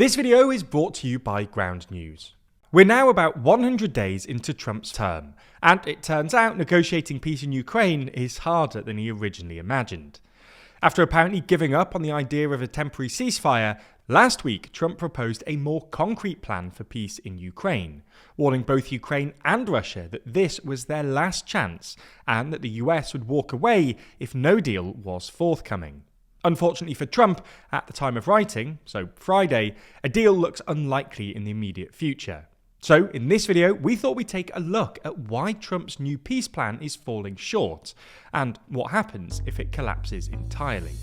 This video is brought to you by Ground News. We're now about 100 days into Trump's term, and it turns out negotiating peace in Ukraine is harder than he originally imagined. After apparently giving up on the idea of a temporary ceasefire, last week Trump proposed a more concrete plan for peace in Ukraine, warning both Ukraine and Russia that this was their last chance and that the US would walk away if no deal was forthcoming. Unfortunately for Trump, at the time of writing, so Friday, a deal looks unlikely in the immediate future. So, in this video, we thought we'd take a look at why Trump's new peace plan is falling short, and what happens if it collapses entirely.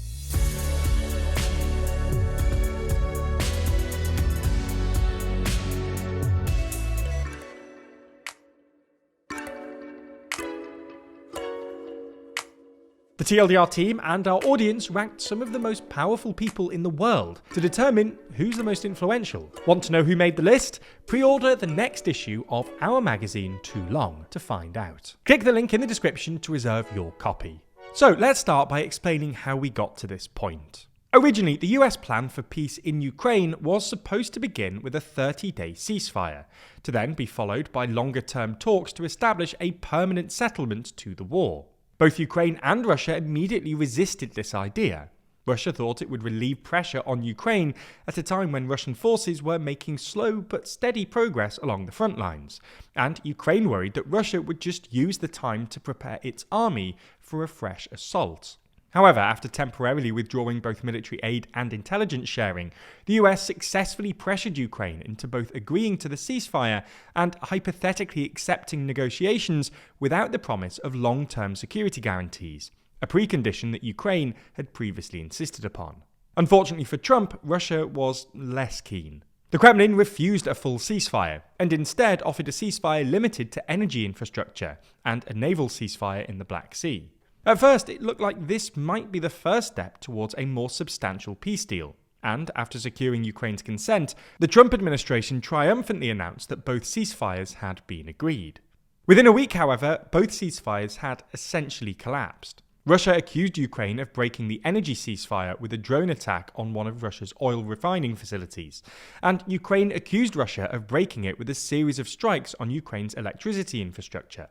The TLDR team and our audience ranked some of the most powerful people in the world to determine who's the most influential. Want to know who made the list? Pre-order the next issue of our magazine Too Long to find out. Click the link in the description to reserve your copy. So let's start by explaining how we got to this point. Originally, the US plan for peace in Ukraine was supposed to begin with a 30-day ceasefire, to then be followed by longer-term talks to establish a permanent settlement to the war. Both Ukraine and Russia immediately resisted this idea. Russia thought it would relieve pressure on Ukraine at a time when Russian forces were making slow but steady progress along the front lines, and Ukraine worried that Russia would just use the time to prepare its army for a fresh assault. However, after temporarily withdrawing both military aid and intelligence sharing, the US successfully pressured Ukraine into both agreeing to the ceasefire and hypothetically accepting negotiations without the promise of long-term security guarantees, a precondition that Ukraine had previously insisted upon. Unfortunately for Trump, Russia was less keen. The Kremlin refused a full ceasefire, and instead offered a ceasefire limited to energy infrastructure and a naval ceasefire in the Black Sea. At first, it looked like this might be the first step towards a more substantial peace deal. And after securing Ukraine's consent, the Trump administration triumphantly announced that both ceasefires had been agreed. Within a week, however, both ceasefires had essentially collapsed. Russia accused Ukraine of breaking the energy ceasefire with a drone attack on one of Russia's oil refining facilities, and Ukraine accused Russia of breaking it with a series of strikes on Ukraine's electricity infrastructure.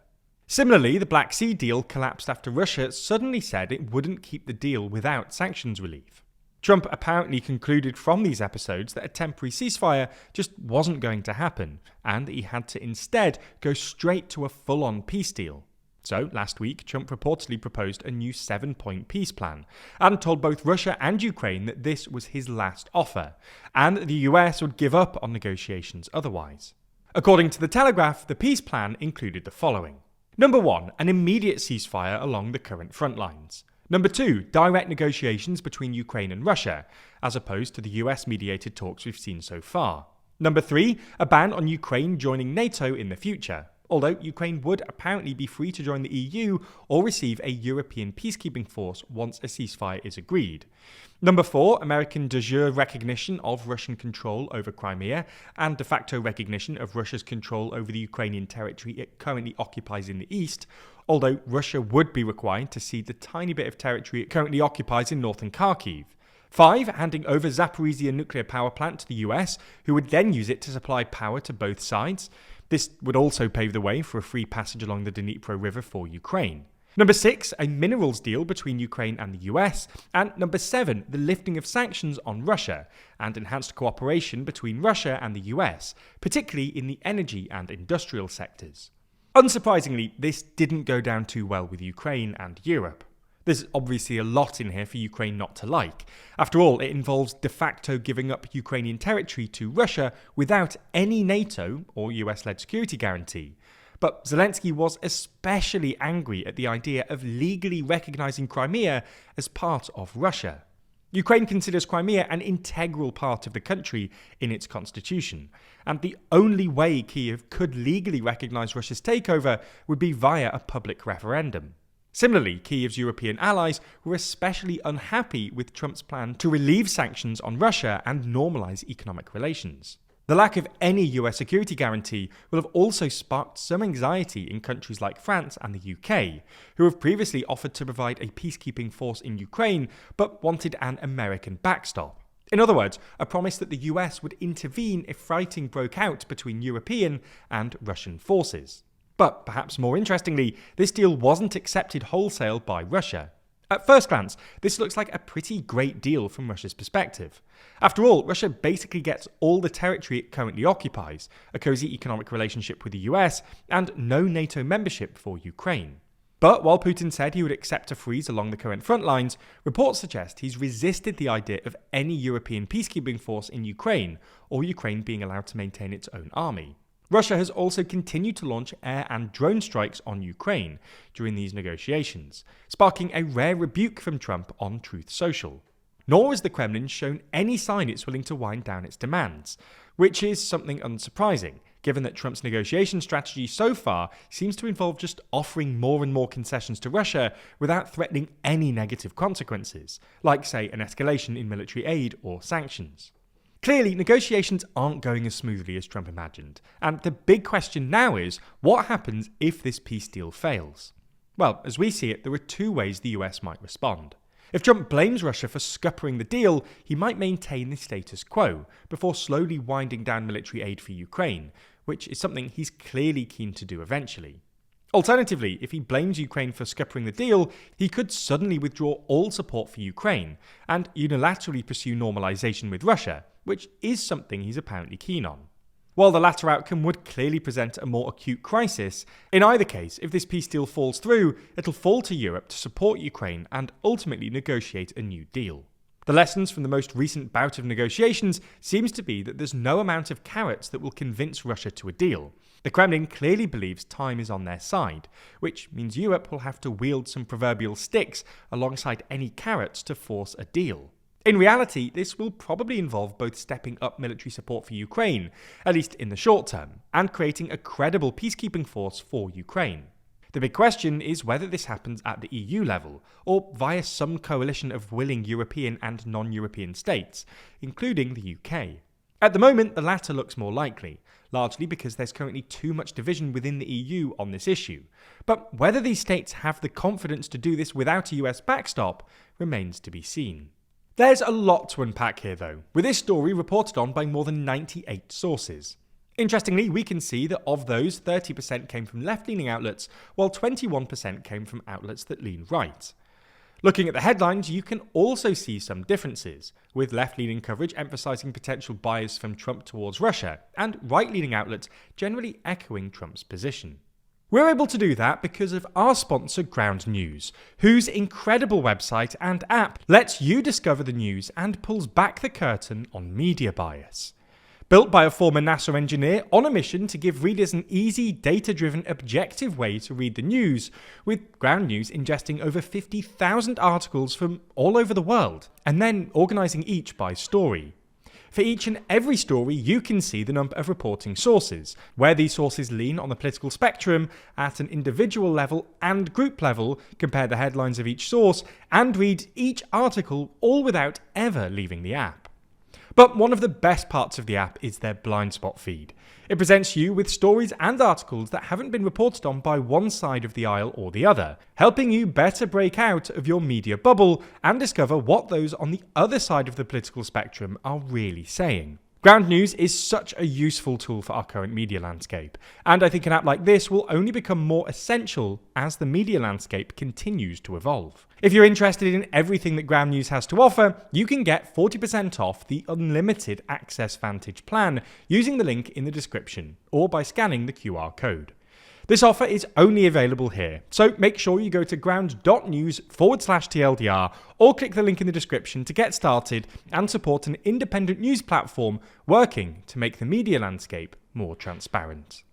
Similarly, the Black Sea deal collapsed after Russia suddenly said it wouldn't keep the deal without sanctions relief. Trump apparently concluded from these episodes that a temporary ceasefire just wasn't going to happen, and that he had to instead go straight to a full-on peace deal. So, last week, Trump reportedly proposed a new 7-point peace plan, and told both Russia and Ukraine that this was his last offer, and that the US would give up on negotiations otherwise. According to The Telegraph, the peace plan included the following. Number 1, an immediate ceasefire along the current front lines. Number 2, direct negotiations between Ukraine and Russia, as opposed to the US-mediated talks we've seen so far. Number 3, a ban on Ukraine joining NATO in the future, although Ukraine would apparently be free to join the EU or receive a European peacekeeping force once a ceasefire is agreed. Number 4, American de jure recognition of Russian control over Crimea and de facto recognition of Russia's control over the Ukrainian territory it currently occupies in the east, although Russia would be required to cede the tiny bit of territory it currently occupies in northern Kharkiv. 5, handing over Zaporizhzhia nuclear power plant to the US, who would then use it to supply power to both sides. This would also pave the way for a free passage along the Dnipro River for Ukraine. Number 6, a minerals deal between Ukraine and the US. And number 7, the lifting of sanctions on Russia and enhanced cooperation between Russia and the US, particularly in the energy and industrial sectors. Unsurprisingly, this didn't go down too well with Ukraine and Europe. There's obviously a lot in here for Ukraine not to like. After all, it involves de facto giving up Ukrainian territory to Russia without any NATO or US-led security guarantee. But Zelensky was especially angry at the idea of legally recognizing Crimea as part of Russia. Ukraine considers Crimea an integral part of the country in its constitution, and the only way Kyiv could legally recognize Russia's takeover would be via a public referendum. Similarly, Kyiv's European allies were especially unhappy with Trump's plan to relieve sanctions on Russia and normalize economic relations. The lack of any US security guarantee will have also sparked some anxiety in countries like France and the UK, who have previously offered to provide a peacekeeping force in Ukraine but wanted an American backstop. In other words, a promise that the US would intervene if fighting broke out between European and Russian forces. But perhaps more interestingly, this deal wasn't accepted wholesale by Russia. At first glance, this looks like a pretty great deal from Russia's perspective. After all, Russia basically gets all the territory it currently occupies, a cozy economic relationship with the US, and no NATO membership for Ukraine. But while Putin said he would accept a freeze along the current front lines, reports suggest he's resisted the idea of any European peacekeeping force in Ukraine, or Ukraine being allowed to maintain its own army. Russia has also continued to launch air and drone strikes on Ukraine during these negotiations, sparking a rare rebuke from Trump on Truth Social. Nor has the Kremlin shown any sign it's willing to wind down its demands, which is something unsurprising, given that Trump's negotiation strategy so far seems to involve just offering more and more concessions to Russia without threatening any negative consequences, like, say, an escalation in military aid or sanctions. Clearly, negotiations aren't going as smoothly as Trump imagined, and the big question now is, what happens if this peace deal fails? Well, as we see it, there are two ways the US might respond. If Trump blames Russia for scuppering the deal, he might maintain the status quo, before slowly winding down military aid for Ukraine, which is something he's clearly keen to do eventually. Alternatively, if he blames Ukraine for scuppering the deal, he could suddenly withdraw all support for Ukraine, and unilaterally pursue normalization with Russia, which is something he's apparently keen on. While the latter outcome would clearly present a more acute crisis, in either case, if this peace deal falls through, it'll fall to Europe to support Ukraine and ultimately negotiate a new deal. The lessons from the most recent bout of negotiations seems to be that there's no amount of carrots that will convince Russia to a deal. The Kremlin clearly believes time is on their side, which means Europe will have to wield some proverbial sticks alongside any carrots to force a deal. In reality, this will probably involve both stepping up military support for Ukraine, at least in the short term, and creating a credible peacekeeping force for Ukraine. The big question is whether this happens at the EU level, or via some coalition of willing European and non-European states, including the UK. At the moment, the latter looks more likely, largely because there's currently too much division within the EU on this issue. But whether these states have the confidence to do this without a US backstop remains to be seen. There's a lot to unpack here though, with this story reported on by more than 98 sources. Interestingly, we can see that of those, 30% came from left-leaning outlets, while 21% came from outlets that lean right. Looking at the headlines, you can also see some differences, with left-leaning coverage emphasising potential bias from Trump towards Russia, and right-leaning outlets generally echoing Trump's position. We're able to do that because of our sponsor Ground News, whose incredible website and app lets you discover the news and pulls back the curtain on media bias. Built by a former NASA engineer on a mission to give readers an easy, data-driven, objective way to read the news, with Ground News ingesting over 50,000 articles from all over the world, and then organising each by story. For each and every story, you can see the number of reporting sources, where these sources lean on the political spectrum at an individual level and group level, compare the headlines of each source, and read each article all without ever leaving the app. But one of the best parts of the app is their blind spot feed. It presents you with stories and articles that haven't been reported on by one side of the aisle or the other, helping you better break out of your media bubble and discover what those on the other side of the political spectrum are really saying. Ground News is such a useful tool for our current media landscape, and I think an app like this will only become more essential as the media landscape continues to evolve. If you're interested in everything that Ground News has to offer, you can get 40% off the unlimited Access Vantage plan using the link in the description, or by scanning the QR code. This offer is only available here, so make sure you go to ground.news/TLDR or click the link in the description to get started and support an independent news platform working to make the media landscape more transparent.